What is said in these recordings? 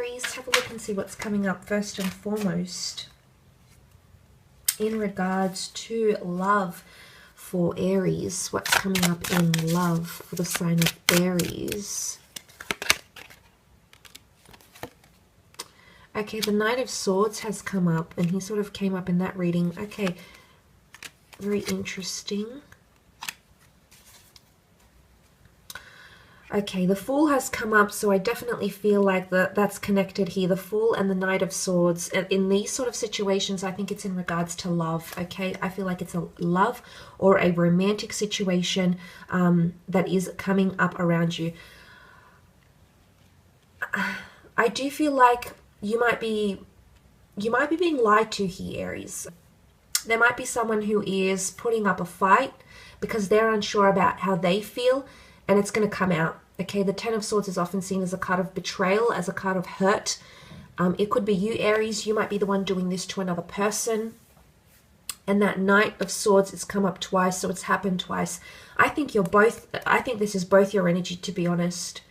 Aries. Have a look and see what's coming up first and foremost in regards to love for Aries. What's coming up in love for the sign of Aries? Okay, the Knight of Swords has come up, and he sort of came up in that reading. Okay, very interesting. Okay, the Fool has come up, so I definitely feel like that's connected here. The Fool and the Knight of Swords. In these sort of situations, I think it's in regards to love, okay? I feel like it's a love or a romantic situation that is coming up around you. I do feel like you might be being lied to here, Aries. There might be someone who is putting up a fight because they're unsure about how they feel, and it's going to come out. Okay, the Ten of Swords is often seen as a card of betrayal, as a card of hurt. It could be you, Aries. You might be the one doing this to another person. And that Knight of Swords has come up twice, so it's happened twice. I think this is both your energy, to be honest.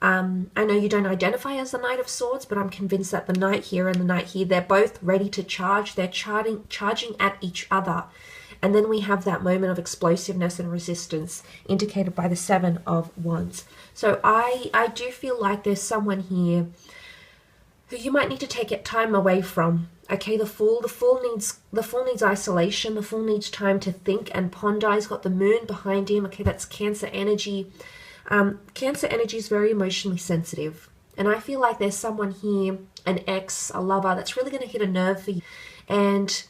I know you don't identify as the Knight of Swords, but I'm convinced that the Knight here and the Knight here, they're both ready to charge. They're charging at each other. And then we have that moment of explosiveness and resistance indicated by the Seven of Wands. So I do feel like there's someone here who you might need to take time away from. Okay, the Fool needs isolation. The Fool needs time to think and ponder. He's got the Moon behind him. Okay, that's Cancer energy. Cancer energy is very emotionally sensitive. And I feel like there's someone here, an ex, a lover, that's really going to hit a nerve for you. And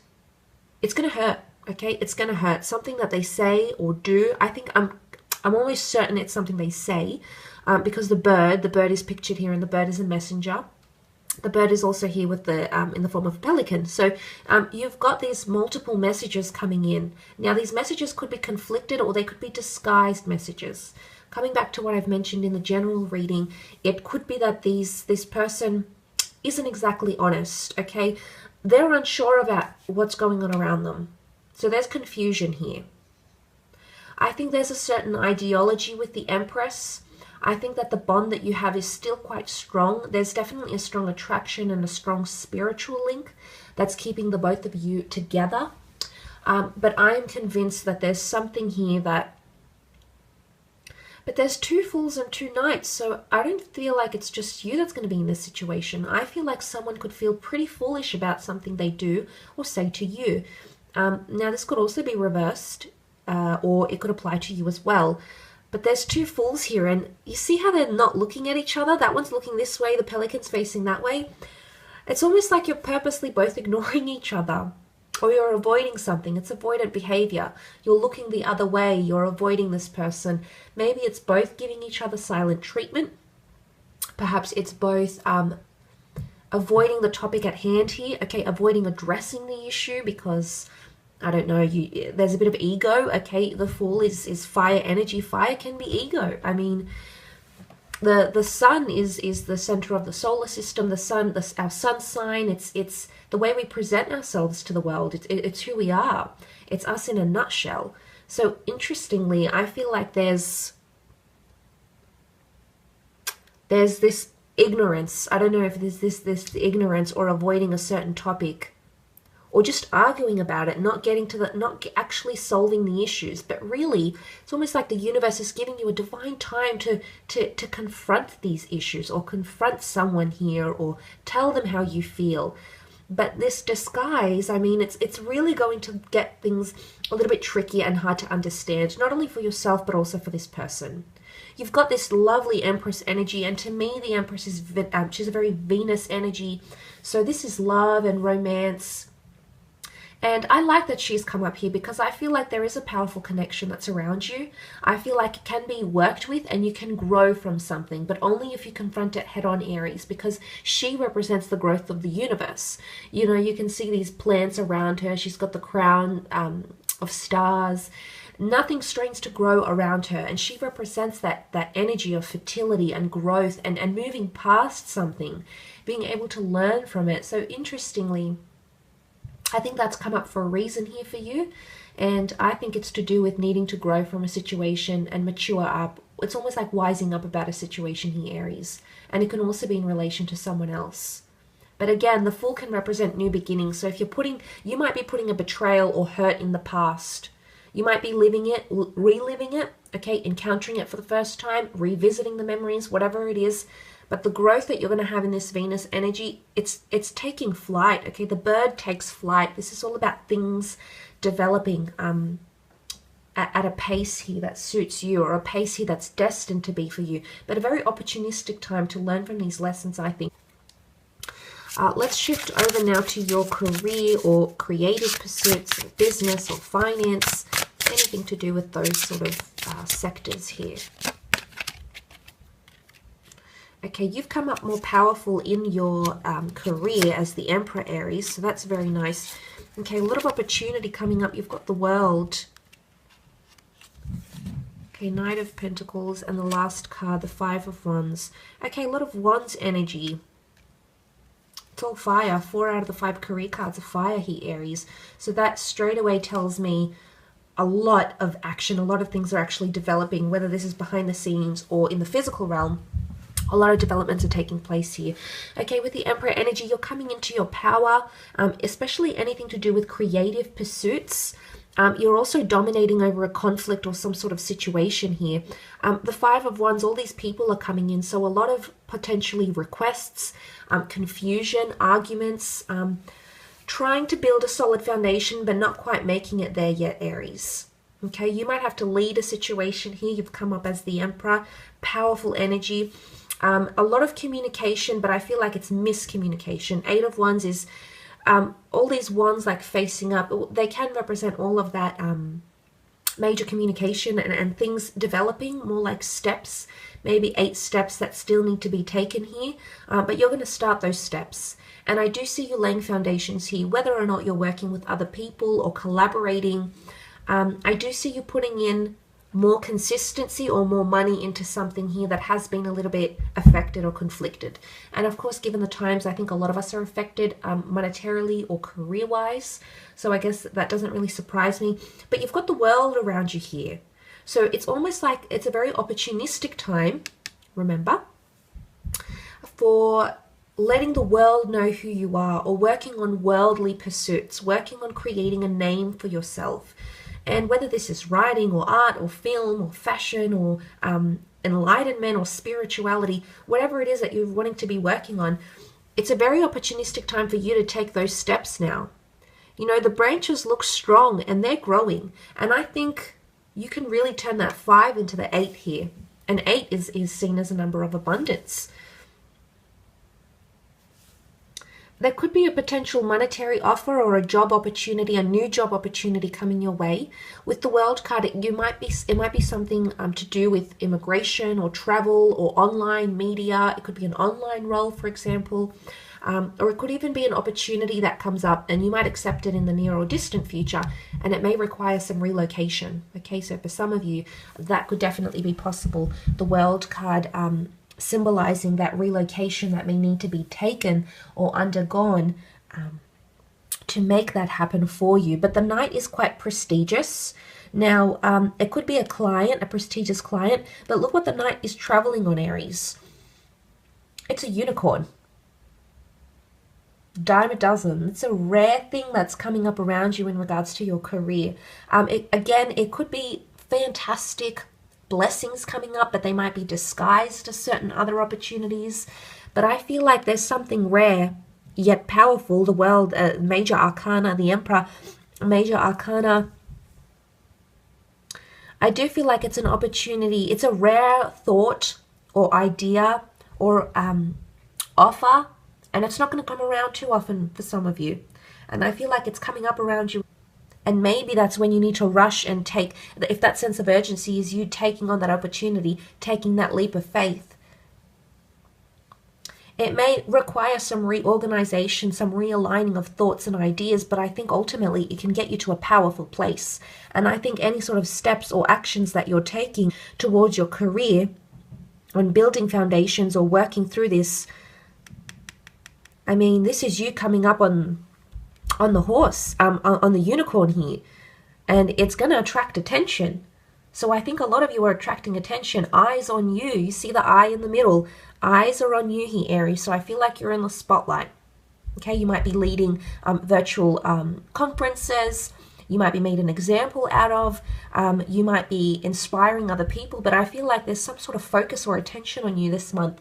it's going to hurt. Okay, it's going to hurt. Something that they say or do. I think I'm almost certain it's something they say because the bird is pictured here, and the bird is a messenger. The bird is also here with the in the form of a pelican. So you've got these multiple messages coming in. Now these messages could be conflicted, or they could be disguised messages. Coming back to what I've mentioned in the general reading, it could be that this person isn't exactly honest. Okay, they're unsure about what's going on around them. So there's confusion here. I think there's a certain ideology with the Empress. I think that the bond that you have is still quite strong. There's definitely a strong attraction and a strong spiritual link that's keeping the both of you together. But I'm convinced that there's something here that... But there's two Fools and two Knights, so I don't feel like it's just you that's going to be in this situation. I feel like someone could feel pretty foolish about something they do or say to you. Now this could also be reversed, or it could apply to you as well. But there's two Fools here, and you see how they're not looking at each other? That one's looking this way, the pelican's facing that way. It's almost like you're purposely both ignoring each other, or you're avoiding something. It's avoidant behavior. You're looking the other way, you're avoiding this person. Maybe it's both giving each other silent treatment. Perhaps it's both avoiding the topic at hand here. Okay, avoiding addressing the issue because... I don't know, there's a bit of ego. Okay, the Fool is fire energy. Fire can be ego. I mean, the sun is the center of the solar system. The sun, our sun sign, it's the way we present ourselves to the world. It's who we are. It's us in a nutshell. So interestingly, I feel like there's this ignorance. I don't know if there's this ignorance or avoiding a certain topic, or just arguing about it, not actually solving the issues. But really, it's almost like the universe is giving you a divine time to confront these issues, or confront someone here, or tell them how you feel. But this disguise, I mean, it's really going to get things a little bit tricky and hard to understand, not only for yourself, but also for this person. You've got this lovely Empress energy, and to me, the Empress is she's a very Venus energy. So this is love and romance. And I like that she's come up here because I feel like there is a powerful connection that's around you. I feel like it can be worked with and you can grow from something, but only if you confront it head on, Aries, because she represents the growth of the universe. You know, you can see these plants around her. She's got the crown of stars. Nothing strange to grow around her, and she represents that energy of fertility and growth and moving past something, being able to learn from it. So interestingly, I think that's come up for a reason here for you, and I think it's to do with needing to grow from a situation and mature up it's almost like wising up about a situation here, Aries. And it can also be in relation to someone else. But again, the Fool can represent new beginnings. So if you might be putting a betrayal or hurt in the past. You might be living it, reliving it, okay, encountering it for the first time, revisiting the memories, whatever it is. But the growth that you're going to have in this Venus energy, it's taking flight, okay? The bird takes flight. This is all about things developing at a pace here that suits you, or a pace here that's destined to be for you. But a very opportunistic time to learn from these lessons, I think. Let's shift over now to your career or creative pursuits, or business or finance, anything to do with those sort of sectors here. Okay, you've come up more powerful in your career as the Emperor, Aries, so that's very nice. Okay, a lot of opportunity coming up. You've got the World. Okay, Knight of Pentacles, and the last card, the Five of Wands. Okay, a lot of Wands energy. It's all fire. 4 out of the 5 career cards are fire here, Aries. So that straight away tells me a lot of action. A lot of things are actually developing, whether this is behind the scenes or in the physical realm. A lot of developments are taking place here. Okay, with the Emperor energy, you're coming into your power, especially anything to do with creative pursuits. You're also dominating over a conflict or some sort of situation here. The Five of Wands, all these people are coming in, so a lot of potentially requests, confusion, arguments, trying to build a solid foundation but not quite making it there yet, Aries. Okay, you might have to lead a situation here. You've come up as the Emperor, powerful energy. A lot of communication, but I feel like it's miscommunication. 8 of Wands is all these wands like facing up. They can represent all of that major communication and things developing, more like steps, maybe 8 steps that still need to be taken here. But you're going to start those steps. And I do see you laying foundations here, whether or not you're working with other people or collaborating. I do see you putting in more consistency or more money into something here that has been a little bit affected or conflicted. And of course, given the times, I think a lot of us are affected monetarily or career-wise. So I guess that doesn't really surprise me. But you've got the world around you here. So it's almost like it's a very opportunistic time, remember, for letting the world know who you are, or working on worldly pursuits, working on creating a name for yourself. And whether this is writing or art or film or fashion or enlightenment or spirituality, whatever it is that you're wanting to be working on, it's a very opportunistic time for you to take those steps now. You know, the branches look strong and they're growing. And I think you can really turn that 5 into the 8 here. And 8 is seen as a number of abundance. There could be a potential monetary offer or a job opportunity, a new job opportunity coming your way. With the World card, it might be something to do with immigration or travel or online media. It could be an online role, for example, or it could even be an opportunity that comes up and you might accept it in the near or distant future, and it may require some relocation. Okay, so for some of you, that could definitely be possible. The World card symbolizing that relocation that may need to be taken or undergone to make that happen for you. But the Knight is quite prestigious. Now, it could be a client, a prestigious client, but look what the Knight is traveling on, Aries. It's a unicorn. Dime a dozen. It's a rare thing that's coming up around you in regards to your career. Again, it could be fantastic blessings coming up, but they might be disguised as certain other opportunities. But I feel like there's something rare yet powerful. The World, major arcana, the Emperor, major arcana. I do feel like it's an opportunity. It's a rare thought or idea or offer, and it's not going to come around too often for some of you. And I feel like it's coming up around you. And maybe that's when you need to rush and take, if that sense of urgency is you taking on that opportunity, taking that leap of faith. It may require some reorganization, some realigning of thoughts and ideas, but I think ultimately it can get you to a powerful place. And I think any sort of steps or actions that you're taking towards your career on building foundations or working through this, I mean, this is you coming up on the horse, on the unicorn here, and it's going to attract attention. So I think a lot of you are attracting attention. Eyes on you. You see the eye in the middle. Eyes are on you here, Aries. So I feel like you're in the spotlight. Okay, you might be leading virtual conferences. You might be made an example out of. You might be inspiring other people. But I feel like there's some sort of focus or attention on you this month,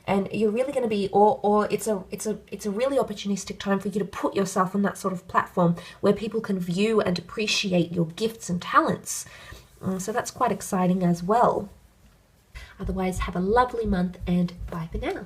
and you're really going to be, or it's a really opportunistic time for you to put yourself on that sort of platform where people can view and appreciate your gifts and talents. So that's quite exciting as well. Otherwise, have a lovely month and bye for now.